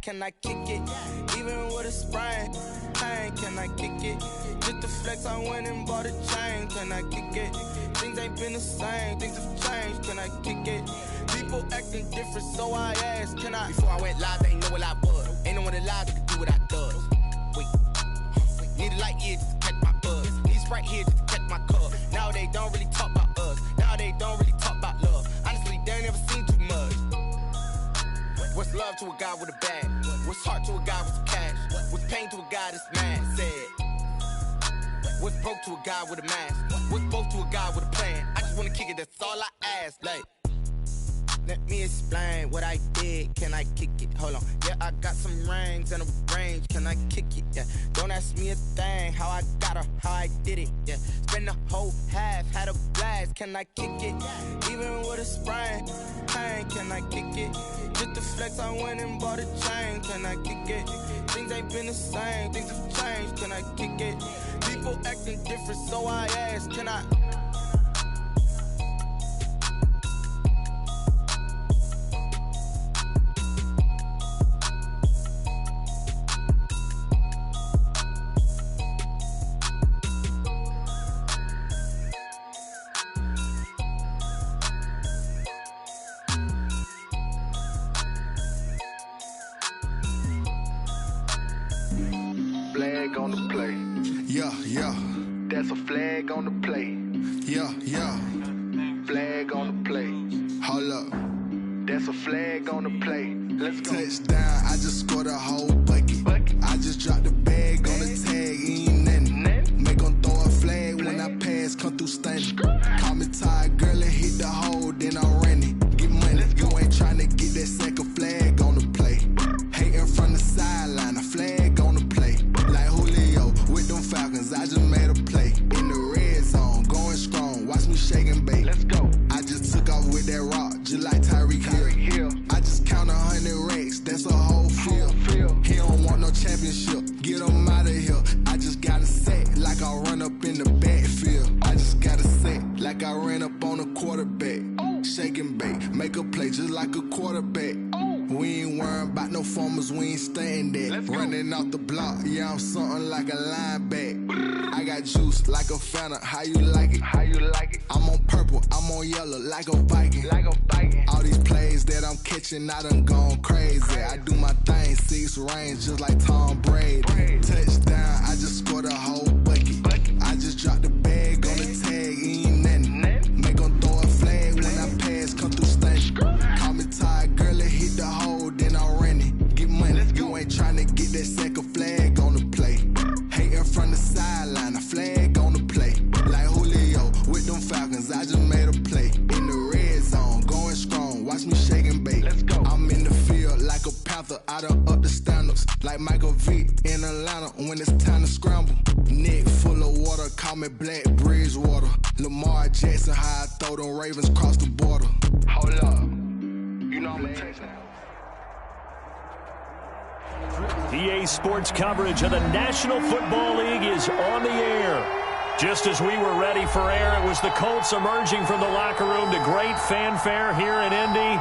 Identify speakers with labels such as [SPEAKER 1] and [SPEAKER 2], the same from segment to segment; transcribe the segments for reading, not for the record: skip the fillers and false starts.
[SPEAKER 1] can I kick it? Even with a sprain, pain, can I kick it? Just the flex, I went and bought a chain, can I kick it? Things ain't been the same, things have changed, can I kick it? People acting different, so I asked, can I? Before I went live, they ain't know what I was. Ain't no one alive that could do what I does. Wait, need a light here just to catch my buzz. Need Sprite here just to catch my cup. Now they don't really talk about us. Now they don't really talk about love. Honestly, they ain't never seen too much. What's love to a guy with a bag? What's heart to a guy with some cash? What's pain to a guy that's mad? Said. What's broke to a guy with a mask? What's both to a guy with a plan? I just wanna kick it, that's all I ask. Like, let me explain what I did. Can I kick it? Hold on. Yeah, I got some rings and a range. Can I kick it? Yeah. Don't ask me a thing. How I got her, how I did it. Yeah. Spend the whole half, had a blast. Can I kick it? Even with a sprain, pain. Can I kick it? Just the flex, I went and bought a chain. Can I kick it? Things ain't been the same. Things have changed. Can I kick it? People acting different, so I ask. Can I?
[SPEAKER 2] Flag on the play.
[SPEAKER 3] Yeah, yeah.
[SPEAKER 2] That's a flag on the play.
[SPEAKER 3] Yeah, yeah.
[SPEAKER 2] Flag on the play.
[SPEAKER 3] Hold up.
[SPEAKER 2] That's a flag on the play. Let's go.
[SPEAKER 3] Touchdown, I just scored a whole bucket. I just dropped the bag on the tag, ain't nothing. Make 'em throw a flag when I pass, come through stunning. Call me tired, girl, and hit the hole, then I'm running. Get money, you ain't tryna get that second flag on the play. Hating from the sideline, a flag on the play. Like Julio with them Falcons, I just made a play. In the red zone, going strong, watch me shake and bake.
[SPEAKER 2] Let's go.
[SPEAKER 3] I just took off with that rock, just like Tyreek Hill. I just count 100 racks, that's a whole field. He don't want no championship, get him out of here. I just gotta set like I run up in the backfield. I just gotta set like I ran up on a quarterback. Shake and bake, make a play just like a quarterback. We ain't worrying about no formers, we ain't staying there. Running off the block, yeah, I'm something like a linebacker. I got juice like a Fanta, how you like it?
[SPEAKER 2] How you like it?
[SPEAKER 3] I'm on purple, I'm on yellow like a Viking.
[SPEAKER 2] Like a Viking.
[SPEAKER 3] All these plays that I'm catching, I done gone crazy. I do my thing, 6 range just like Tom Brady. Touchdown, I just scored a whole bucket. I just dropped the bag on the tag, ain't nothing. Make 'em throw a flag when I pass, come through stunning. Call me tired, girl, and hit the hole, then I'm running. Get money, you ain't tryna get that second flag on the play. Hating from the sideline, a flag on the play. Like Julio with them Falcons, I just made a play. In the red zone, going strong, watch me shake and bake.
[SPEAKER 2] Let's go.
[SPEAKER 3] I'm in the field like a Panther, I done up the standards. Like Michael Vick in Atlanta when it's time to scramble. Neck full of water, call me Black Bridgewater. Lamar Jackson, how I throw them Ravens cross the border.
[SPEAKER 2] Hold up. You know I'm a touchdown.
[SPEAKER 4] EA Sports coverage of the National Football League is on the air. Just as we were ready for air, it was the Colts emerging from the locker room to great fanfare here in Indy.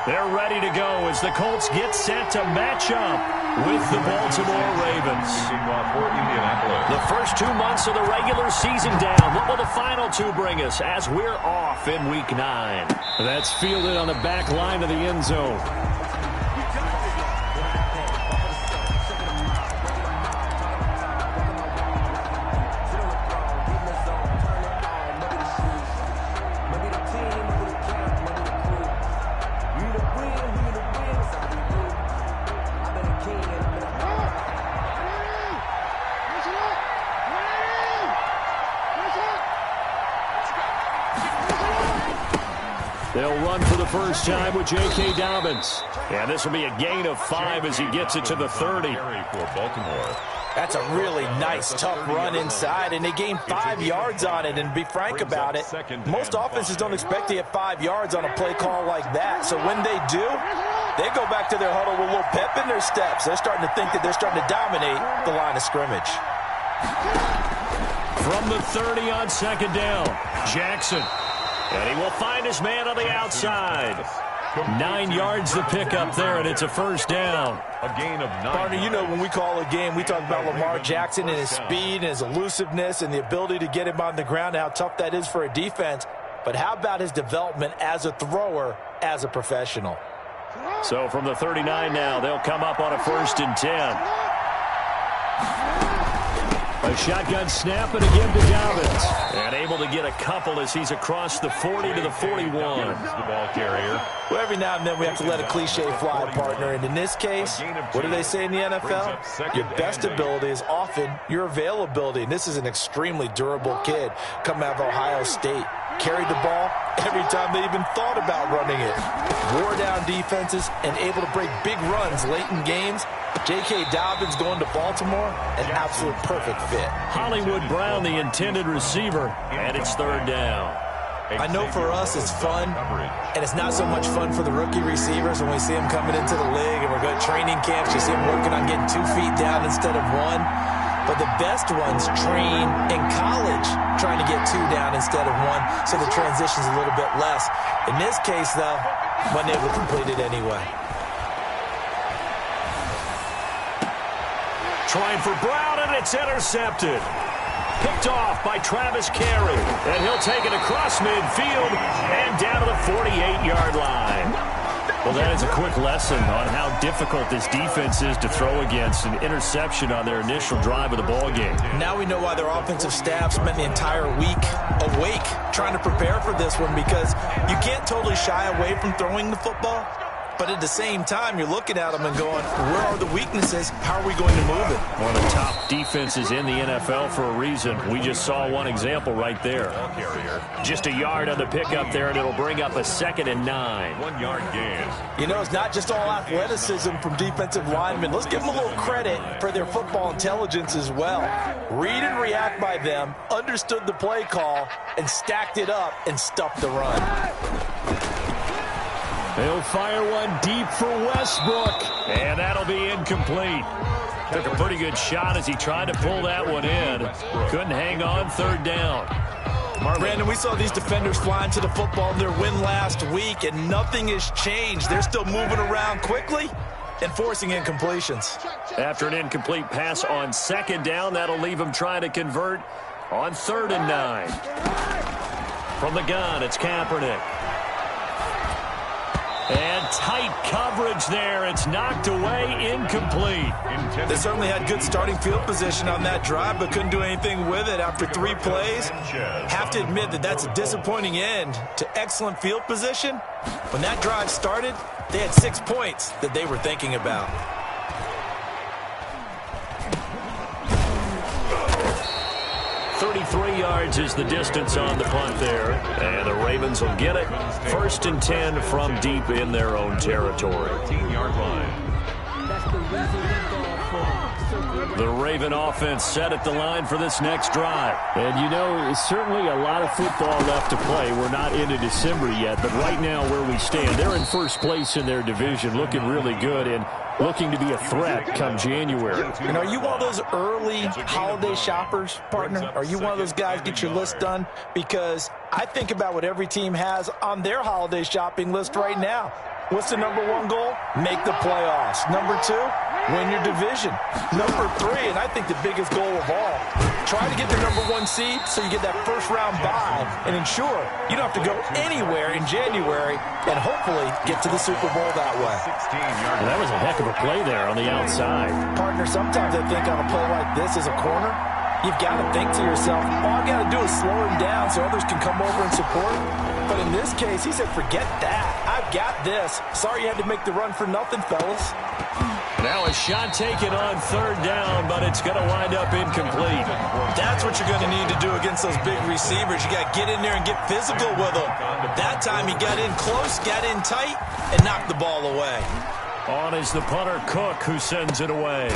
[SPEAKER 4] They're ready to go as the Colts get set to match up with the Baltimore Ravens. The first 2 months of the regular season down. What will the final 2 bring us as we're off in Week 9? That's fielded on the back line of the end zone. They'll run for the first time with J.K. Dobbins. And this will be a gain of 5 as he gets it to the 30.
[SPEAKER 5] That's a really nice, tough run inside, and they gained 5 yards on it. And to be frank about it, most offenses don't expect to get 5 yards on a play call like that. So when they do, they go back to their huddle with a little pep in their steps. They're starting to think that they're starting to dominate the line of scrimmage.
[SPEAKER 4] From the 30 on second down, Jackson. And he will find his man on the outside. 9 yards to pick up there, and it's a first down.
[SPEAKER 6] A gain of 9.
[SPEAKER 5] Partner, you know, when we call a game, we talk about Lamar Jackson and his speed and his elusiveness and the ability to get him on the ground, how tough that is for a defense. But how about his development as a thrower, as a professional?
[SPEAKER 4] So from the 39 now, they'll come up on a 1st and 10. A shotgun snap and again to Dobbins. And able to get a couple as he's across the 40 to the 41.
[SPEAKER 6] The ball carrier.
[SPEAKER 5] Well, every now and then we have to let a cliche fly, partner. And in this case, what do they say in the NFL? Your best ability is often your availability. And this is an extremely durable kid coming out of Ohio State. Carried the ball every time they even thought about running it. Wore down defenses and able to break big runs late in games. J.K. Dobbins going to Baltimore, an absolute perfect fit.
[SPEAKER 4] Hollywood Brown, the intended receiver, and it's 3rd down.
[SPEAKER 5] I know for us it's fun, and it's not so much fun for the rookie receivers when we see them coming into the league and we're going to training camps. You see them working on getting 2 feet down instead of 1. But the best ones train in college trying to get 2 down instead of 1, so the transition's a little bit less. In this case, though, wasn't able to complete it anyway.
[SPEAKER 4] Trying for Brown, and it's intercepted. Picked off by Travis Carey. And he'll take it across midfield and down to the 48-yard line. Well, that is a quick lesson on how difficult this defense is to throw against. An interception on their initial drive of the ball game.
[SPEAKER 5] Now we know why their offensive staff spent the entire week awake trying to prepare for this one, because you can't totally shy away from throwing the football. But at the same time, you're looking at them and going, where are the weaknesses? How are we going to move it?
[SPEAKER 4] One of the top defenses in the NFL for a reason. We just saw one example right there. Just a yard on the pickup there, and it'll bring up a 2nd and 9.
[SPEAKER 6] 1 yard gain.
[SPEAKER 5] You know, it's not just all athleticism from defensive linemen. Let's give them a little credit for their football intelligence as well. Read and react by them, understood the play call, and stacked it up and stuffed the run.
[SPEAKER 4] They'll fire one deep for Westbrook, and that'll be incomplete. Took a pretty good shot as he tried to pull that one in. Couldn't hang on, 3rd down.
[SPEAKER 5] Brandon, we saw these defenders flying to the football in their win last week, and nothing has changed. They're still moving around quickly and forcing incompletions.
[SPEAKER 4] After an incomplete pass on 2nd down, that'll leave him trying to convert on 3rd and 9. From the gun, it's Kaepernick. And tight coverage there. It's knocked away, incomplete.
[SPEAKER 5] They certainly had good starting field position on that drive, but couldn't do anything with it after 3 plays. Have to admit that that's a disappointing end to excellent field position. When that drive started, they had 6 points that they were thinking about.
[SPEAKER 4] .33 yards is the distance on the punt there. And the Ravens will get it. 1st and 10 from deep in their own territory.
[SPEAKER 6] 15-yard line.
[SPEAKER 4] The Raven offense set at the line for this next drive. And, you know, it's certainly a lot of football left to play. We're not into December yet, but right now where we stand, they're in 1st place in their division, looking really good and looking to be a threat come January.
[SPEAKER 5] And are you one of those early holiday shoppers, partner? Are you one of those guys get your list done? Because I think about what every team has on their holiday shopping list right now. What's the number 1 goal? Make the playoffs. Number 2, win your division. Number 3, and I think the biggest goal of all, try to get the number 1 seed so you get that first-round bye and ensure you don't have to go anywhere in January and hopefully get to the Super Bowl that way.
[SPEAKER 4] Well, that was a heck of a play there on the outside.
[SPEAKER 5] Partner, sometimes I think on a play like this as a corner, you've got to think to yourself, all I got to do is slow him down so others can come over and support. But in this case, he said, forget that. I've got this. Sorry you had to make the run for nothing, fellas.
[SPEAKER 4] Now a shot taken on 3rd down, but it's going to wind up incomplete.
[SPEAKER 5] That's what you're going to need to do against those big receivers. You got to get in there and get physical with them. That time he got in close, got in tight, and knocked the ball away.
[SPEAKER 4] On is the punter, Cook, who sends it away.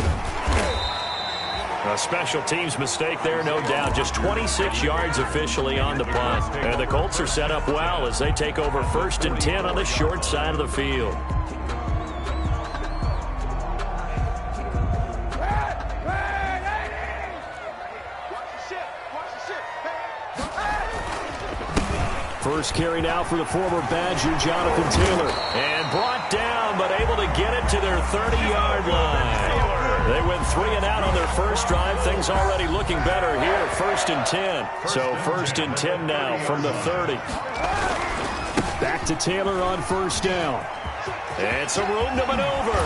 [SPEAKER 4] A special teams mistake there, no doubt. Just 26 yards officially on the punt. And the Colts are set up well as they take over 1st and 10 on the short side of the field. First carry now for the former Badger, Jonathan Taylor. And brought down, but able to get it to their 30-yard line. They went 3 and out on their first drive. Things already looking better here. 1st and 10. So 1st and 10 now from the 30. Back to Taylor on 1st down. And some room to maneuver.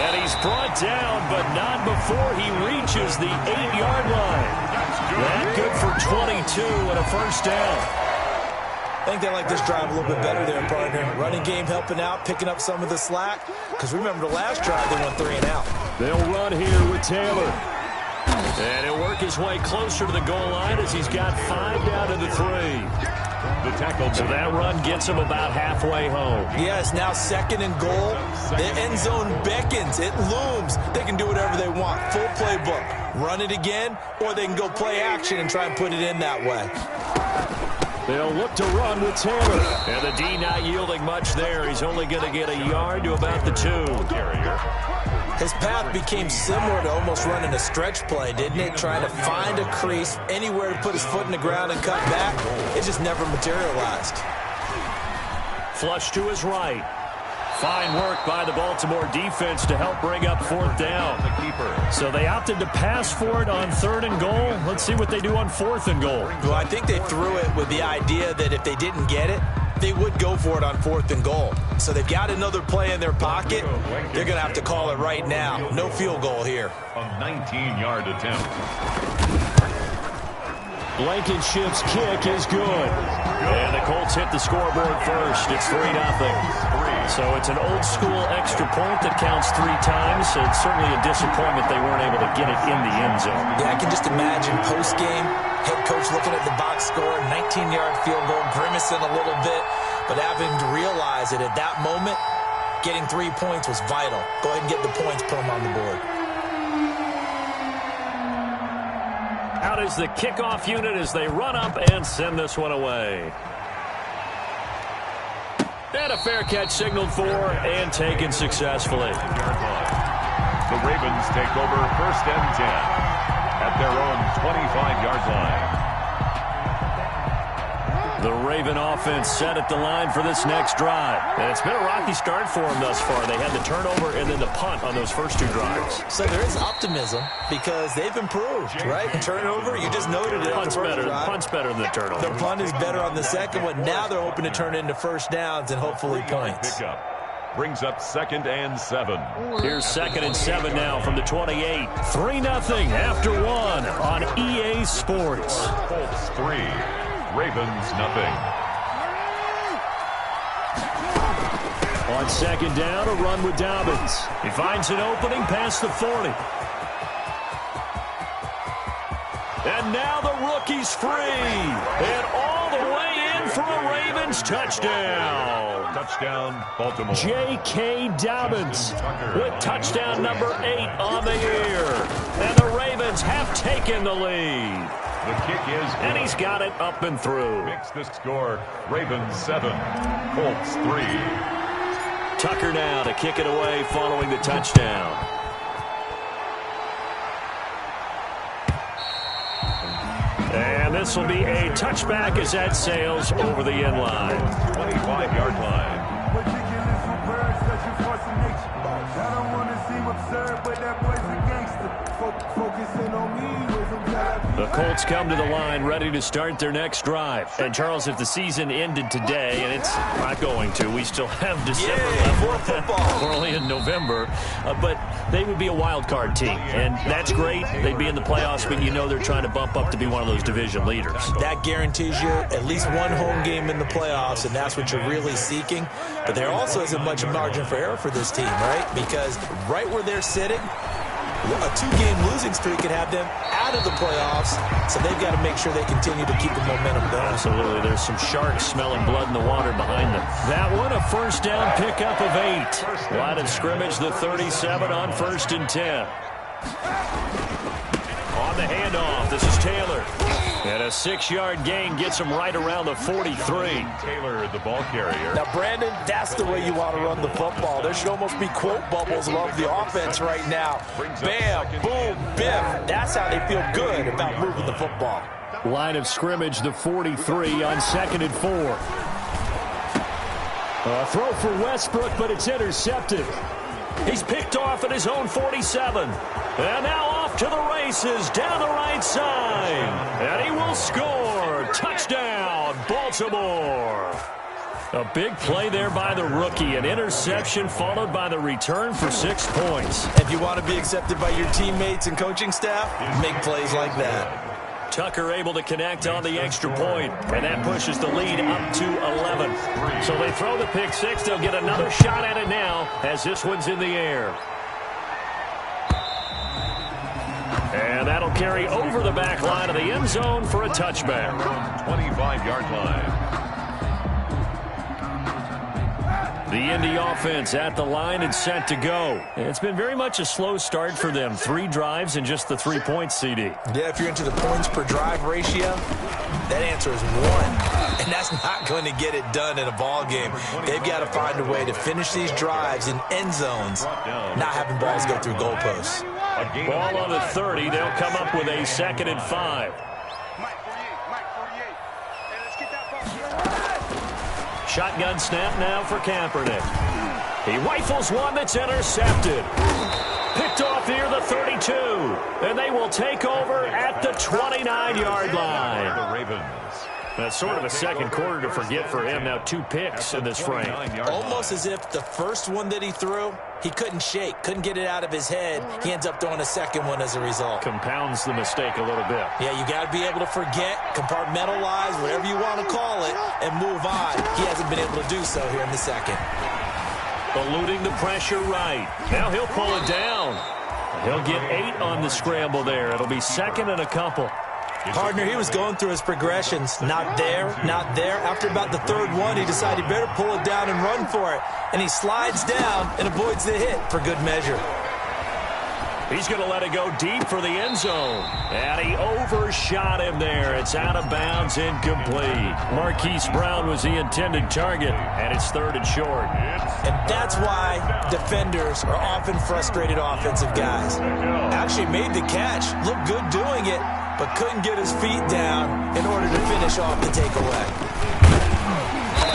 [SPEAKER 4] And he's brought down, but not before he reaches the 8-yard line. That good for 22 and a 1st down.
[SPEAKER 5] I think they like this drive a little bit better there, partner. Running game helping out, picking up some of the slack. Because remember the last drive, they went 3 and out.
[SPEAKER 4] They'll run here with Taylor. And he'll work his way closer to the goal line as he's got 5 down to the 3. The tackle. So that run gets him about halfway home.
[SPEAKER 5] Yes, now 2nd and goal. The end zone beckons. It looms. They can do whatever they want. Full playbook. Run it again, or they can go play action and try and put it in that way.
[SPEAKER 4] They'll look to run with Taylor. And the D not yielding much there. He's only going to get a yard to about the 2.
[SPEAKER 5] His path became similar to almost running a stretch play, didn't it? Trying to find a crease, anywhere to put his foot in the ground and cut back. It just never materialized.
[SPEAKER 4] Flush to his right. Fine work by the Baltimore defense to help bring up 4th down. So they opted to pass for it on 3rd and goal. Let's see what they do on 4th and goal.
[SPEAKER 5] Well, I think they threw it with the idea that if they didn't get it, they would go for it on 4th and goal. So they've got another play in their pocket. They're going to have to call it right now. No field goal here.
[SPEAKER 6] A 19-yard attempt.
[SPEAKER 4] Blankenship's kick is good. And the Colts hit the scoreboard first. It's 3-0. So it's an old-school extra point that counts 3 times. So it's certainly a disappointment they weren't able to get it in the end zone.
[SPEAKER 5] Yeah, I can just imagine post-game, head coach looking at the box score, 19-yard field goal, grimacing a little bit, but having to realize that at that moment, getting 3 points was vital. Go ahead and get the points, put them on the board.
[SPEAKER 4] Out is the kickoff unit as they run up and send this one away. And a fair catch signaled for and taken successfully.
[SPEAKER 6] The Ravens take over 1st and 10 at their own 25-yard line.
[SPEAKER 4] The Raven offense set at the line for this next drive. And it's been a rocky start for them thus far. They had the turnover and then the punt on those first 2 drives.
[SPEAKER 5] So there is optimism because they've improved, right? Turnover, you just noted it.
[SPEAKER 4] Punt's better than the turnover.
[SPEAKER 5] The punt is better on the second one. Now they're hoping to turn into 1st downs and hopefully points.
[SPEAKER 6] Brings up 2nd and 7.
[SPEAKER 4] Here's 2nd and 7 now from the 28. 3-0 after 1 on EA Sports.
[SPEAKER 6] Colts 3, Ravens nothing.
[SPEAKER 4] On 2nd down, a run with Dobbins. He finds an opening past the 40. And now the rookie's free. And all the way in for a Ravens touchdown.
[SPEAKER 6] Touchdown, Baltimore.
[SPEAKER 4] J.K. Dobbins with touchdown number 8 on the year. And the Ravens have taken the lead.
[SPEAKER 6] The kick is good.
[SPEAKER 4] And he's got it up and through.
[SPEAKER 6] Makes the score Ravens 7, Colts 3.
[SPEAKER 4] Tucker now to kick it away following the touchdown. And this will be a touchback as that sails over the end line.
[SPEAKER 6] 25-yard line.
[SPEAKER 4] The Colts come to the line ready to start their next drive. And, Charles, if the season ended today, and it's not going to, we still have December left.
[SPEAKER 5] More football.
[SPEAKER 4] We're only in November. But they would be a wild card team. And that's great. They'd be in the playoffs, but you know they're trying to bump up to be one of those division leaders.
[SPEAKER 5] That guarantees you at least one home game in the playoffs, and that's what you're really seeking. But there also isn't much margin for error for this team, right? Because right where they're sitting, a 2-game losing streak could have them out of the playoffs, so they've got to make sure they continue to keep the momentum going.
[SPEAKER 4] Absolutely. There's some sharks smelling blood in the water behind them. That one, a 1st down pickup of 8. Line of scrimmage, the 37 on 1st and 10. On the handoff, this is Taylor. And a 6-yard gain gets him right around the 43.
[SPEAKER 6] Taylor, the ball carrier.
[SPEAKER 5] Now, Brandon, that's the way you want to run the football. There should almost be quote bubbles above the offense right now. Bam, boom, biff. That's how they feel good about moving the football.
[SPEAKER 4] Line of scrimmage, the 43 on 2nd and 4. Throw for Westbrook, but it's intercepted. He's picked off at his own 47. And now off to the races down the right side. And he will score. Touchdown, Baltimore. A big play there by the rookie. An interception followed by the return for 6 points.
[SPEAKER 5] If you want to be accepted by your teammates and coaching staff, make plays like that.
[SPEAKER 4] Tucker able to connect on the extra point, and that pushes the lead up to 11. So they throw the pick six. They'll get another shot at it now as this one's in the air. And that'll carry over the back line of the end zone for a touchback.
[SPEAKER 6] 25-yard line.
[SPEAKER 4] The Indy offense at the line and set to go. It's been very much a slow start for them. 3 drives and just the 3 points, CD.
[SPEAKER 5] Yeah, if you're into the points per drive ratio, that answer is 1. And that's not going to get it done in a ball game. They've got to find a way to finish these drives in end zones, not having balls go through goalposts.
[SPEAKER 4] Ball on the 30. They'll come up with a 2nd and 5. Shotgun snap now for Kaepernick. He rifles one that's intercepted. Picked off near the 32. And they will take over at the 29-yard line.
[SPEAKER 6] The Ravens.
[SPEAKER 4] That's sort of a second quarter to forget for him. Now 2 picks in this frame.
[SPEAKER 5] Almost as if the first one that he threw, he couldn't shake, couldn't get it out of his head. He ends up throwing a second one as a result.
[SPEAKER 4] Compounds the mistake a little bit.
[SPEAKER 5] Yeah, you got to be able to forget, compartmentalize, whatever you want to call it, and move on. He hasn't been able to do so here in the second.
[SPEAKER 4] Eluding the pressure right. Now he'll pull it down. He'll get 8 on the scramble there. It'll be 2nd and a couple.
[SPEAKER 5] Partner, he was going through his progressions. Not there, not there. After about the 3rd one, he decided he better pull it down and run for it. And he slides down and avoids the hit for good measure.
[SPEAKER 4] He's going to let it go deep for the end zone. And he overshot him there. It's out of bounds, incomplete. Marquise Brown was the intended target, and it's 3rd and short.
[SPEAKER 5] And that's why defenders are often frustrated offensive guys. Actually made the catch, looked good doing it, but couldn't get his feet down in order to finish off the takeaway.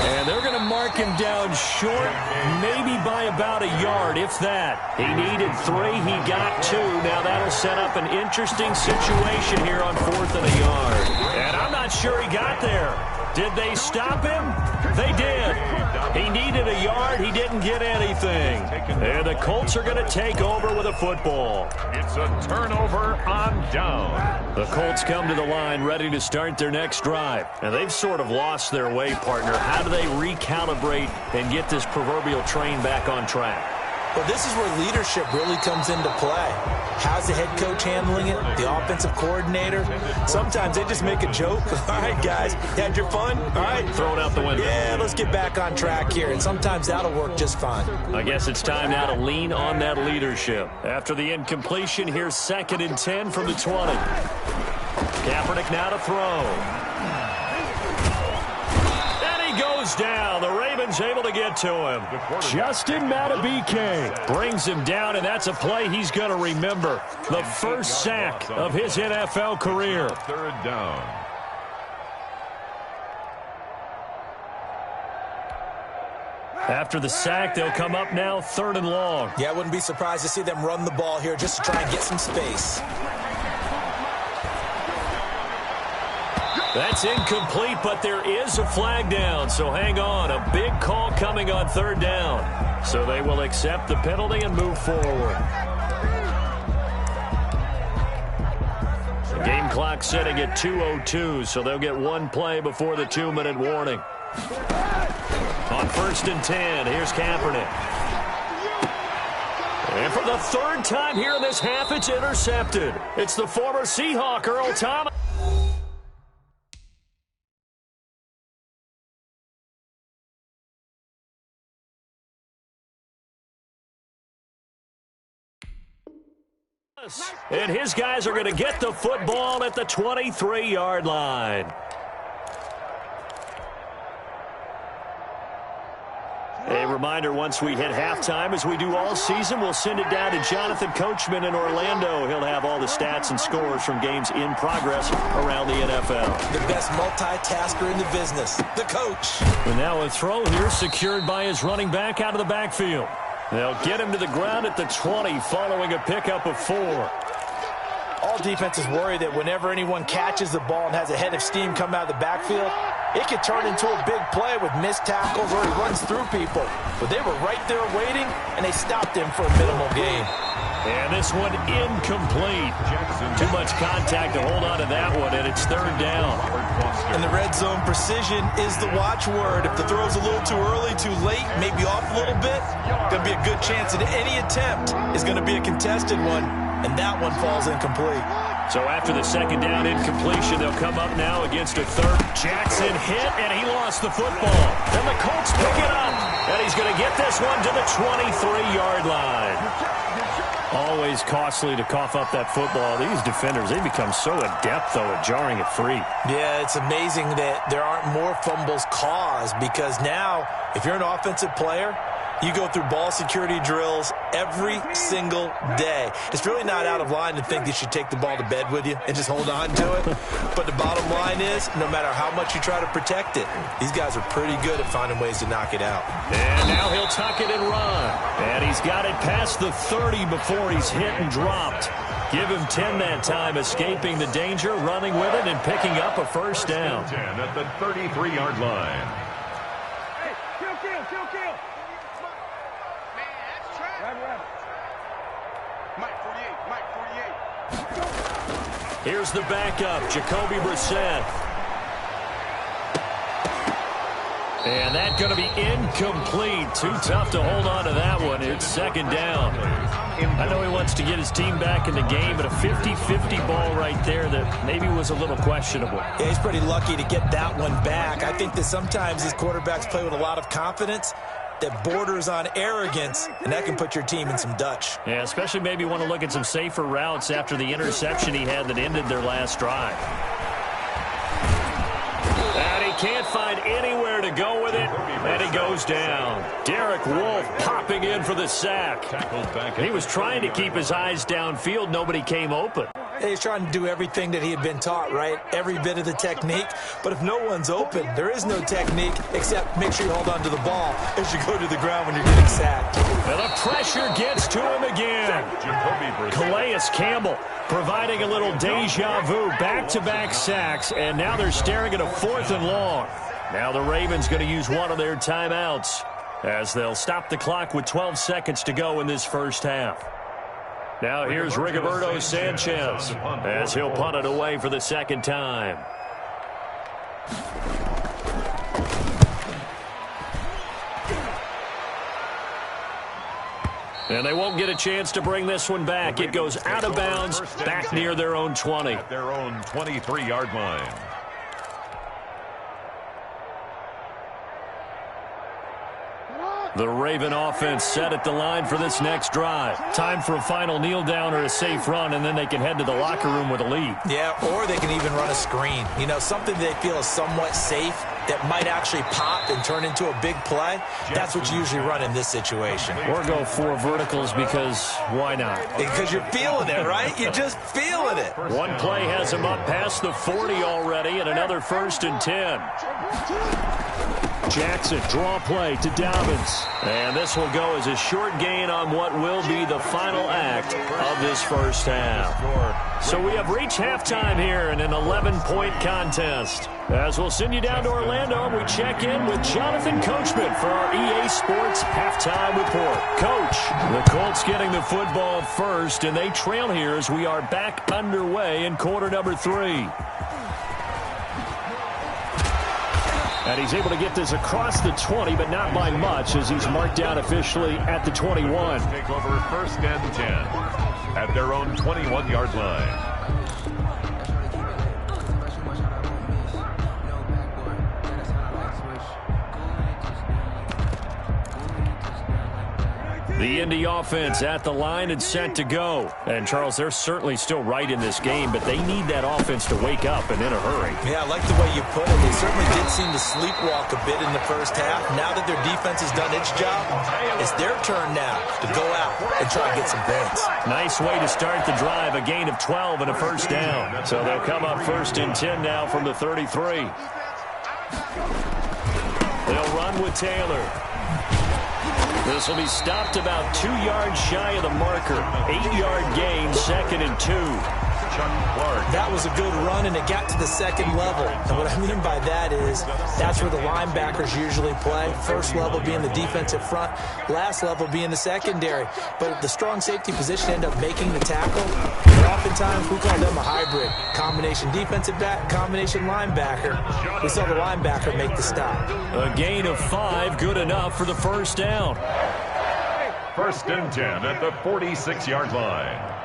[SPEAKER 4] And they're going to mark him down short, maybe by about a yard, if that. He needed 3. He got 2. Now that'll set up an interesting situation here on 4th and a yard. And I'm not sure he got there. Did they stop him? They did. He needed a yard. He didn't get anything. And the Colts are going to take over with a football.
[SPEAKER 6] It's a turnover on down.
[SPEAKER 4] The Colts come to the line ready to start their next drive. And they've sort of lost their way, partner. How do they recalibrate and get this proverbial train back on track?
[SPEAKER 5] Well, this is where leadership really comes into play. How's the head coach handling it? The offensive coordinator? Sometimes they just make a joke. All right, guys, had your fun? All right.
[SPEAKER 4] Throw it out the window.
[SPEAKER 5] Yeah, let's get back on track here. And sometimes that'll work just fine.
[SPEAKER 4] I guess it's time now to lean on that leadership. After the incompletion, here's 2nd and 10 from the 20. Kaepernick now to throw. Goes down. The Ravens able to get to him. Justin Madubuike brings him down, and that's a play he's going to remember. The first sack of his NFL career.
[SPEAKER 6] 3rd down.
[SPEAKER 4] After the sack, they'll come up now 3rd and long.
[SPEAKER 5] Yeah, I wouldn't be surprised to see them run the ball here just to try and get some space.
[SPEAKER 4] That's incomplete, but there is a flag down, so hang on. A big call coming on 3rd down. So they will accept the penalty and move forward. The game clock sitting at 2:02, so they'll get 1 play before the 2-minute warning. On 1st and 10, here's Kaepernick. And for the 3rd time here in this half, it's intercepted. It's the former Seahawk, Earl Thomas. And his guys are going to get the football at the 23-yard line. A reminder, once we hit halftime, as we do all season, we'll send it down to Jonathan Coachman in Orlando. He'll have all the stats and scores from games in progress around the NFL.
[SPEAKER 5] The best multitasker in the business, the coach.
[SPEAKER 4] And now a throw here secured by his running back out of the backfield. They'll get him to the ground at the 20 following a pickup of 4.
[SPEAKER 5] All defenses worry that whenever anyone catches the ball and has a head of steam come out of the backfield, it could turn into a big play with missed tackles or he runs through people. But they were right there waiting, and they stopped him for a minimal gain.
[SPEAKER 4] And this one incomplete. Too much contact to hold on to that one, and it's 3rd down.
[SPEAKER 5] And the red zone precision is the watchword. If the throw's a little too early, too late, maybe off a little bit, going to be a good chance that any attempt is going to be a contested one, and that one falls incomplete.
[SPEAKER 4] So after the 2nd down incompletion, they'll come up now against a 3rd. Jackson hit, and he lost the football. Then the Colts pick it up, and he's going to get this one to the 23-yard line. Always costly to cough up that football. These defenders, they become so adept, though, at jarring it free.
[SPEAKER 5] Yeah, it's amazing that there aren't more fumbles caused, because now, if you're an offensive player, you go through ball security drills every single day. It's really not out of line to think that you should take the ball to bed with you and just hold on to it. But the bottom line is, no matter how much you try to protect it, these guys are pretty good at finding ways to knock it out.
[SPEAKER 4] And now he'll tuck it and run. And he's got it past the 30 before he's hit and dropped. Give him 10 that time, escaping the danger, running with it, and picking up a 1st down.
[SPEAKER 6] 10 at the 33-yard line.
[SPEAKER 4] Here's the backup, Jacoby Brissett. And that's going to be incomplete. Too tough to hold on to that one. It's 2nd down. I know he wants to get his team back in the game, but a 50-50 ball right there that maybe was a little questionable.
[SPEAKER 5] Yeah, he's pretty lucky to get that one back. I think that sometimes these quarterbacks play with a lot of confidence that borders on arrogance, and that can put your team in some Dutch.
[SPEAKER 4] Yeah, especially maybe want to look at some safer routes after the interception he had that ended their last drive. And he can't find anywhere to go with it, and he goes down. Derek Wolfe popping in for the sack. He was trying to keep his eyes downfield. Nobody came open.
[SPEAKER 5] He's trying to do everything that he had been taught, right? Every bit of the technique. But if no one's open, there is no technique except make sure you hold on to the ball as you go to the ground when you're getting sacked.
[SPEAKER 4] And the pressure gets to him again. Calais Campbell providing a little deja vu. Back-to-back sacks, and now they're staring at a 4th and long. Now the Ravens going to use one of their timeouts as they'll stop the clock with 12 seconds to go in this 1st half. Now here's Rigoberto Sanchez as he'll punt it away for the 2nd time. And they won't get a chance to bring this one back. It goes out of bounds back near their own 20.
[SPEAKER 6] At their own 23-yard line.
[SPEAKER 4] The Raven offense set at the line for this next drive. Time for a final kneel down or a safe run, and then they can head to the locker room with a lead.
[SPEAKER 5] Yeah, or they can even run a screen. You know, something they feel is somewhat safe that might actually pop and turn into a big play. That's what you usually run in this situation.
[SPEAKER 4] Or go 4 verticals, because why not?
[SPEAKER 5] Because you're feeling it, right? You're just feeling it.
[SPEAKER 4] One play has him up past the 40 already, and another 1st and 10. Jackson, draw play to Dobbins. And this will go as a short gain on what will be the final act of this 1st half. So we have reached halftime here in an 11-point contest. As we'll send you down to Orlando, and we check in with Jonathan Coachman for our EA Sports Halftime Report. Coach, the Colts getting the football first, and they trail here as we are back underway in quarter number 3. And he's able to get this across the 20, but not by much, as he's marked down officially at the 21.
[SPEAKER 6] Take over 1st and 10 at their own 21-yard line.
[SPEAKER 4] The Indy offense at the line and set to go. And, Charles, they're certainly still right in this game, but they need that offense to wake up and in a hurry.
[SPEAKER 5] Yeah, I like the way you put it. They certainly did seem to sleepwalk a bit in the first half. Now that their defense has done its job, it's their turn now to go out and try and get some points.
[SPEAKER 4] Nice way to start the drive, a gain of 12 and a first down. So they'll come up 1st and 10 now from the 33. They'll run with Taylor. This will be stopped about 2 yards shy of the marker. 8-yard gain, 2nd and 2.
[SPEAKER 5] That was a good run, and it got to the second level. And what I mean by that is that's where the linebackers usually play. First level being the defensive front, last level being the secondary. But the strong safety position end up making the tackle. And oftentimes we call them a hybrid. Combination defensive back, combination linebacker. We saw the linebacker make the stop.
[SPEAKER 4] A gain of 5, good enough for the first down.
[SPEAKER 6] 1st and 10 at the 46-yard line.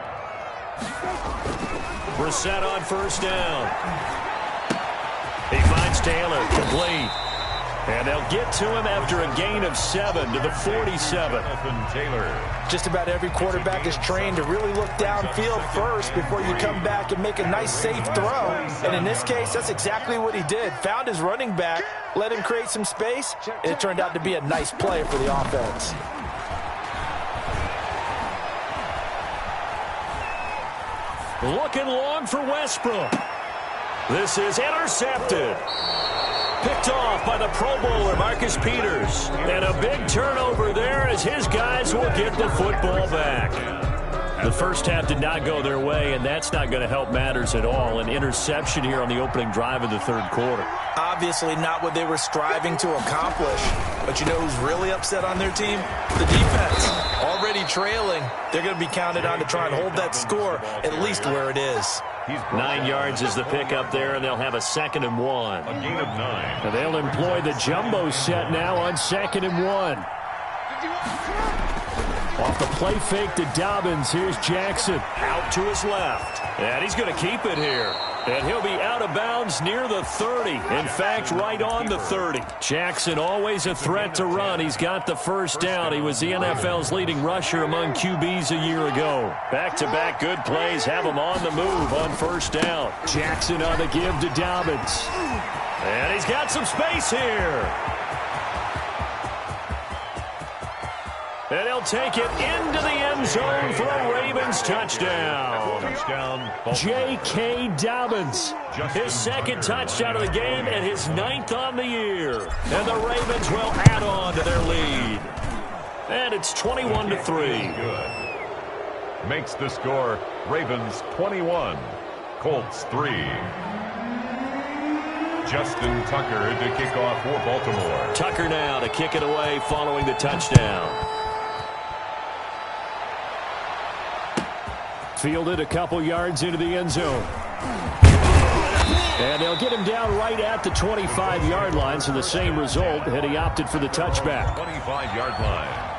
[SPEAKER 4] Brissett on first down. He finds Taylor, complete. And they'll get to him after a gain of 7 to the 47.
[SPEAKER 6] Taylor.
[SPEAKER 5] Just about every quarterback is trained to really look downfield first before you come back and make a nice, safe throw. And in this case, that's exactly what he did. Found his running back, let him create some space, and it turned out to be a nice play for the offense.
[SPEAKER 4] Looking long for Westbrook. This is intercepted. Picked off by the Pro Bowler, Marcus Peters. And a big turnover there as his guys will get the football back. The first half did not go their way, and that's not going to help matters at all. An interception here on the opening drive of the third quarter.
[SPEAKER 5] Obviously not what they were striving to accomplish. But you know who's really upset on their team? The defense. Already trailing. They're going to be counted on to try and hold that score at least where it is.
[SPEAKER 4] 9 yards is the pickup there, and they'll have a 2nd and 1.
[SPEAKER 6] A gain of 9.
[SPEAKER 4] And they'll employ the jumbo set now on 2nd and 1. Off the play fake to Dobbins. Here's Jackson out to his left. And he's going to keep it here. And he'll be out of bounds near the 30. In fact, right on the 30. Jackson always a threat to run. He's got the first down. He was the NFL's leading rusher among QBs a year ago. Back-to-back good plays have him on the move on first down. Jackson on the give to Dobbins. And he's got some space here. And he'll take it into the end zone for a Ravens touchdown. J.K. Dobbins, his 2nd touchdown of the game and his 9th on the year. And the Ravens will add on to their lead. And it's 21-3.
[SPEAKER 6] Good. Makes the score Ravens 21, Colts 3. Justin Tucker to kick off for Baltimore.
[SPEAKER 4] Tucker now to kick it away following the touchdown. Fielded a couple yards into the end zone. And they'll get him down right at the 25-yard line, so the same result, and he opted for the touchback.
[SPEAKER 6] 25-yard line.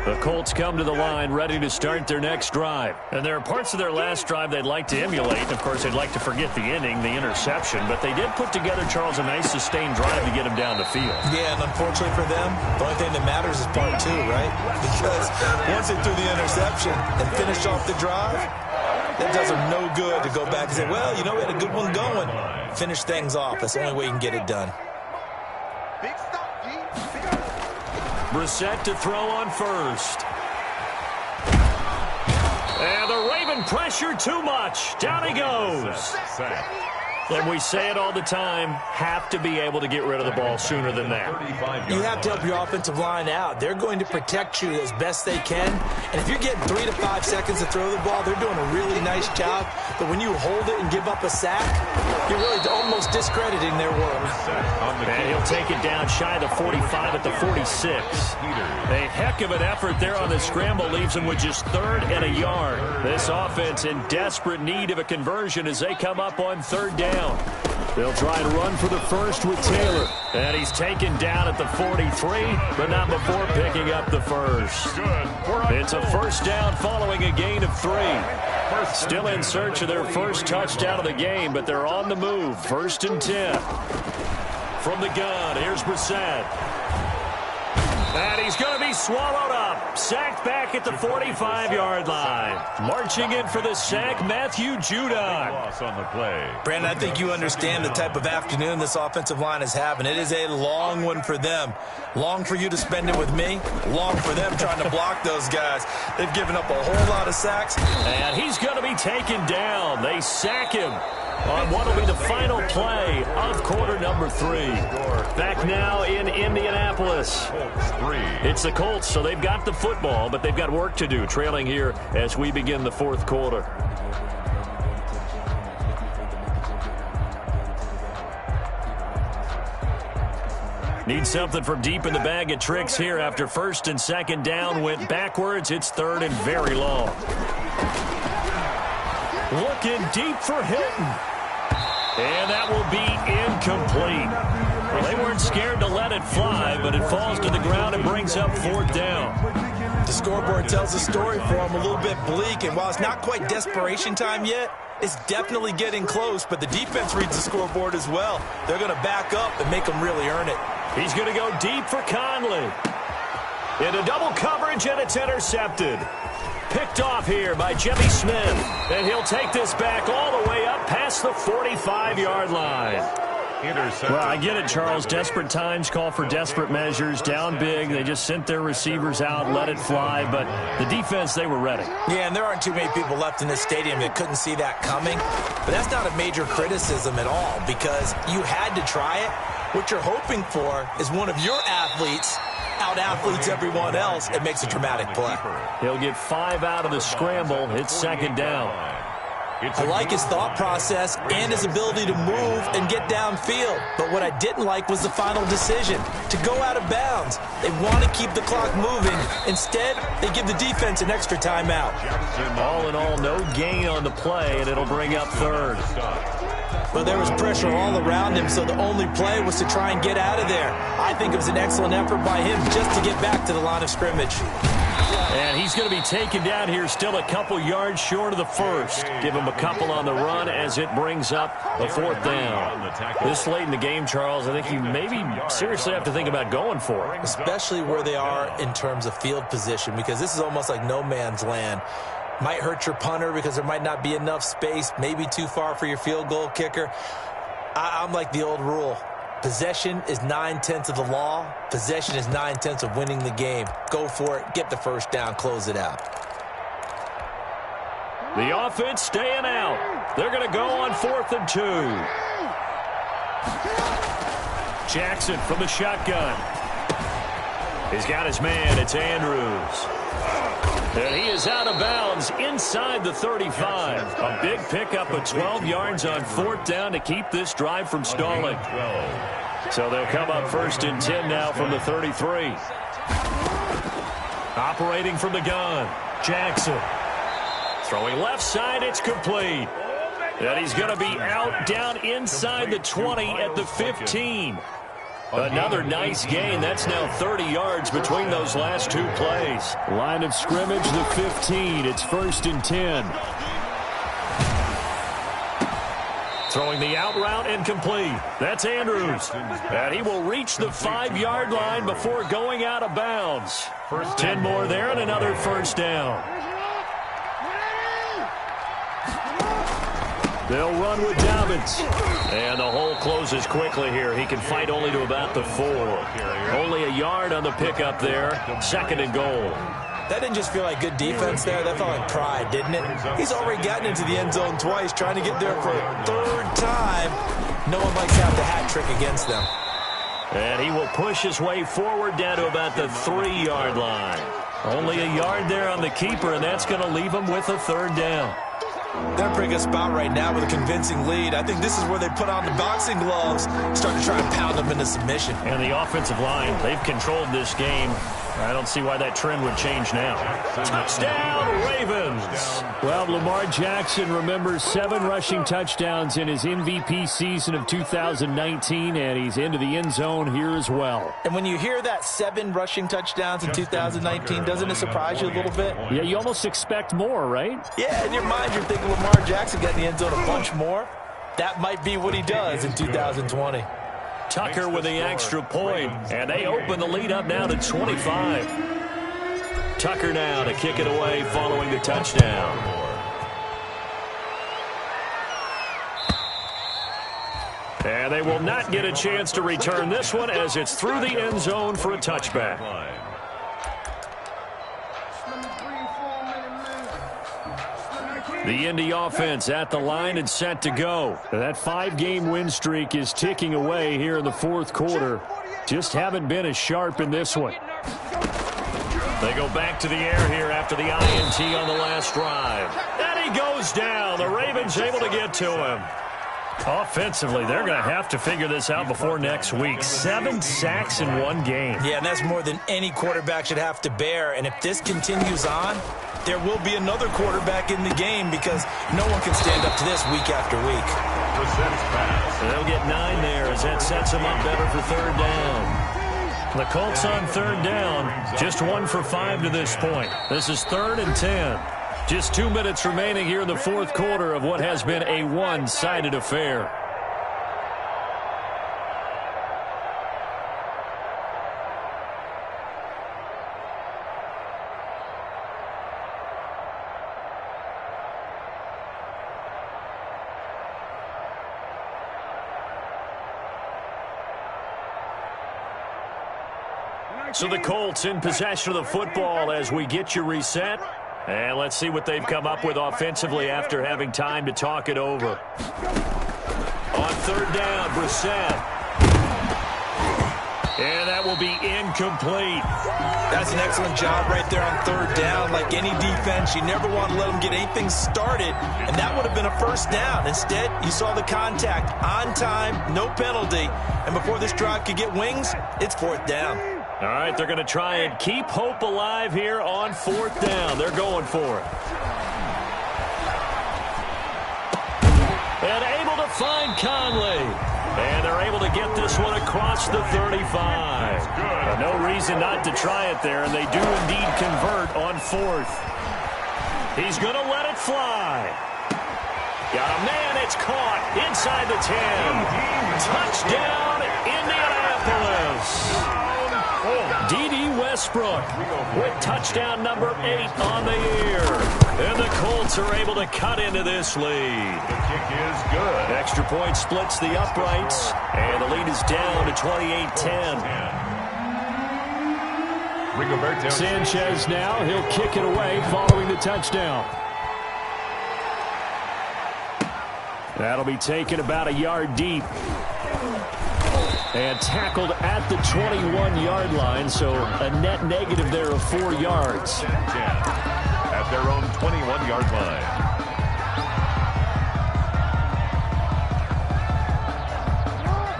[SPEAKER 4] The Colts come to the line ready to start their next drive. And there are parts of their last drive they'd like to emulate. Of course, they'd like to forget the inning, the interception. But they did put together, Charles, a nice sustained drive to get him down the field.
[SPEAKER 5] Yeah, and unfortunately for them, the only thing that matters is part 2, right? Because once they threw the interception and finished off the drive, that does them no good to go back and say, well, you know, we had a good one going. Finish things off. That's the only way you can get it done.
[SPEAKER 4] Brissett to throw on first. And the Raven pressure too much. Down he goes. And we say it all the time, have to be able to get rid of the ball sooner than that.
[SPEAKER 5] You have to help your offensive line out. They're going to protect you as best they can. And if you're getting 3 to 5 seconds to throw the ball, they're doing a really nice job. But when you hold it and give up a sack, you're really almost discrediting their work.
[SPEAKER 4] And he'll take it down shy of the 45 at the 46. A heck of an effort there on the scramble leaves him with just 3rd and a yard. This offense in desperate need of a conversion as they come up on 3rd down. They'll try and run for the first with Taylor. And he's taken down at the 43, but not before picking up the first. It's a first down following a gain of 3. Still in search of their first touchdown of the game, but they're on the move. 1st and 10. From the gun, here's Brissett. And he's going to be swallowed up. Sacked back at the 45-yard line. Marching in for the sack, Matthew Judon.
[SPEAKER 6] Loss on the play.
[SPEAKER 5] Brandon, I think you understand the type of afternoon this offensive line is having. It is a long one for them. Long for you to spend it with me. Long for them trying to block those guys. They've given up a whole lot of sacks.
[SPEAKER 4] And he's going to be taken down. They sack him on what will be the final play of quarter number 3. Back now in Indianapolis. It's the Colts, so they've got the football, but they've got work to do, trailing here as we begin the 4th quarter. Need something from deep in the bag of tricks here after 1st and 2nd down went backwards. It's 3rd and very long. Looking deep for Hilton. And that will be incomplete. Well, they weren't scared to let it fly, but it falls to the ground and brings up 4th down.
[SPEAKER 5] The scoreboard tells a story for them a little bit bleak, and while it's not quite desperation time yet, it's definitely getting close, but the defense reads the scoreboard as well. They're going to back up and make them really earn it.
[SPEAKER 4] He's going to go deep for Conley. Into double coverage, and it's intercepted. Picked off here by Jimmy Smith. And he'll take this back all the way up past the 45-yard line. Well, I get it, Charles. Desperate times call for desperate measures. Down big. They just sent their receivers out, let it fly. But the defense, they were ready.
[SPEAKER 5] Yeah, and there aren't too many people left in this stadium that couldn't see that coming. But that's not a major criticism at all because you had to try it. What you're hoping for is one of your athletes out-athletes everyone else and makes a dramatic play.
[SPEAKER 4] He'll get 5 out of the scramble. It's 2nd down.
[SPEAKER 5] I like his thought process and his ability to move and get downfield. But what I didn't like was the final decision, to go out of bounds. They want to keep the clock moving. Instead, they give the defense an extra timeout.
[SPEAKER 4] All in all, no gain on the play, and it'll bring up 3rd.
[SPEAKER 5] But there was pressure all around him, so the only play was to try and get out of there. I think it was an excellent effort by him just to get back to the line of scrimmage.
[SPEAKER 4] And he's going to be taken down here still a couple yards short of the 1st. Give him a couple on the run as it brings up a 4th down. This late in the game, Charles, I think you maybe seriously have to think about going for it.
[SPEAKER 5] Especially where they are in terms of field position, because this is almost like no man's land. Might hurt your punter because there might not be enough space, maybe too far for your field goal kicker. I'm like the old rule. Possession is 9/10 of the law. Possession is 9/10 of winning the game. Go for it. Get the 1st down. Close it out.
[SPEAKER 4] The offense staying out. They're going to go on 4th and 2. Jackson from the shotgun. He's got his man. It's Andrews. And he is out of bounds inside the 35. A big pickup of 12 yards on 4th down to keep this drive from stalling. So they'll come up 1st and 10 now from the 33. Operating from the gun, Jackson. Throwing left side, it's complete. And he's going to be out down inside the 20 at the 15. Another nice gain. That's now 30 yards between those last 2 plays. Line of scrimmage, the 15. It's 1st and 10. Throwing the out route incomplete. That's Andrews. And he will reach the 5-yard line before going out of bounds. 10 more there and another 1st down. They'll run with Dobbins. And the hole closes quickly here. He can fight only to about the 4. Only a yard on the pickup there. 2nd and goal.
[SPEAKER 5] That didn't just feel like good defense there. That felt like pride, didn't it? He's already gotten into the end zone twice, trying to get there for a 3rd time. No one likes to have the hat trick against them.
[SPEAKER 4] And he will push his way forward down to about the 3-yard line. Only a yard there on the keeper, and that's going to leave him with a 3rd down.
[SPEAKER 5] They're in a pretty good spot right now with a convincing lead. I think this is where they put on the boxing gloves, start to try and pound them into submission.
[SPEAKER 4] And the offensive line, they've controlled this game I don't see why that trend would change now. Touchdown, Ravens. Well, Lamar Jackson remembers 7 rushing touchdowns in his MVP season of 2019, and he's into the end zone here as well.
[SPEAKER 5] And when you hear that 7 rushing touchdowns in 2019, doesn't it surprise you a little bit?
[SPEAKER 4] Yeah, you almost expect more, right?
[SPEAKER 5] Yeah, in your mind, you're thinking Lamar Jackson got in the end zone a bunch more. That might be what he does in 2020.
[SPEAKER 4] Tucker with the extra point, and they open the lead up now to 25. Tucker now to kick it away following the touchdown. And they will not get a chance to return this one as it's through the end zone for a touchback. The Indy offense at the line and set to go. That 5-game win streak is ticking away here in the fourth quarter. Just haven't been as sharp in this one. They go back to the air here after the INT on the last drive. And he goes down. The Ravens able to get to him. Offensively, they're going to have to figure this out before next week. 7 sacks in one game.
[SPEAKER 5] Yeah, and that's more than any quarterback should have to bear. And if this continues on, there will be another quarterback in the game because no one can stand up to this week after week.
[SPEAKER 4] They'll get 9 there as that sets them up better for third down. The Colts on third down, just 1 for 5 to this point. This is 3rd and 10. Just 2 minutes remaining here in the fourth quarter of what has been a one-sided affair. So the Colts in possession of the football as we get you reset. And let's see what they've come up with offensively after having time to talk it over. On third down, Brissett. And that will be incomplete.
[SPEAKER 5] That's an excellent job right there on third down. Like any defense, you never want to let them get anything started, and that would have been a first down. Instead, you saw the contact on time, no penalty, and before this drive could get wings, it's fourth down.
[SPEAKER 4] All right, they're going to try and keep hope alive here on fourth down. They're going for it. And able to find Conley. And they're able to get this one across the 35. No reason not to try it there, and they do indeed convert on fourth. He's going to let it fly. Got a man, it's caught inside the 10. Touchdown, Indianapolis. D.D. Westbrook with touchdown number 8 on the year. And the Colts are able to cut into this lead.
[SPEAKER 6] The kick is good.
[SPEAKER 4] Extra point splits the uprights, and the lead is down to 28-10. Sanchez now, he'll kick it away following the touchdown. That'll be taken about a yard deep. And tackled at the 21-yard line, so a net negative there of 4 yards.
[SPEAKER 6] At their own 21-yard line.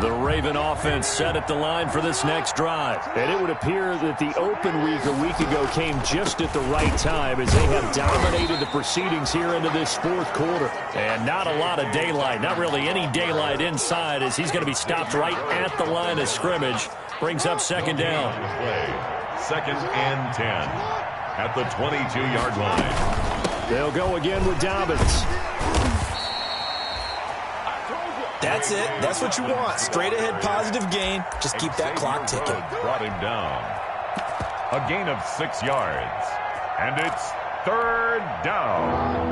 [SPEAKER 4] The Raven offense set at the line for this next drive. And it would appear that the open week a week ago came just at the right time as they have dominated the proceedings here into this fourth quarter. And not a lot of daylight, not really any daylight inside as he's going to be stopped right at the line of scrimmage. Brings up second down.
[SPEAKER 6] 2nd and 10 at the 22-yard line.
[SPEAKER 4] They'll go again with Dobbins.
[SPEAKER 5] That's it. That's what you want. Straight ahead positive gain. Just keep that clock ticking.
[SPEAKER 6] Brought him down. A gain of 6 yards. And it's third down.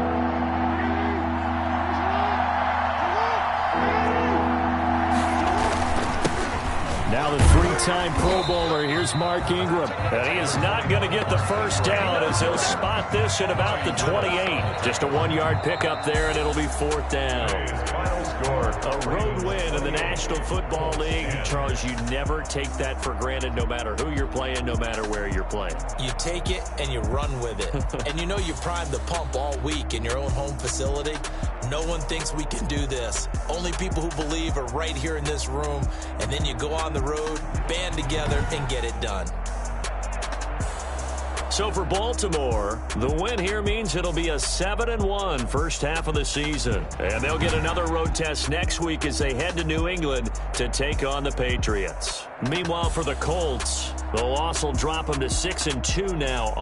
[SPEAKER 4] Now the 3-time Pro Bowler, here's Mark Ingram. And he is not going to get the first down as he'll spot this at about the 28. Just a 1-yard pickup there, and it'll be fourth down.
[SPEAKER 6] Final score.
[SPEAKER 4] A road win in the National Football League. Charles, you never take that for granted no matter who you're playing, no matter where you're playing.
[SPEAKER 5] You take it and you run with it. And you know you primed the pump all week in your own home facility. No one thinks we can do this. Only people who believe are right here in this room. And then you go on the road, band together, and get it done.
[SPEAKER 4] So for Baltimore, the win here means it'll be a 7-1 first half of the season. And they'll get another road test next week as they head to New England to take on the Patriots. Meanwhile, for the Colts, the loss will drop them to 6-2 now.